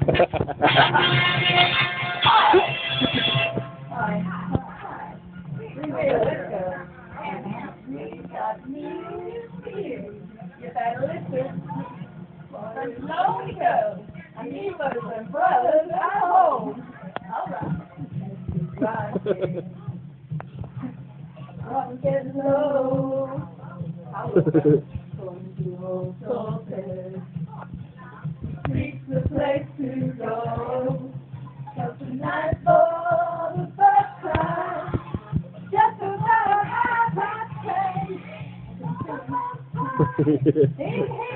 You better listen. Long ago, a neighbors and brothers at home. All right. Right. I'm getting low. I was going to old Salted. Creek's the place to go. Cause tonight for the first time, just about half past 10.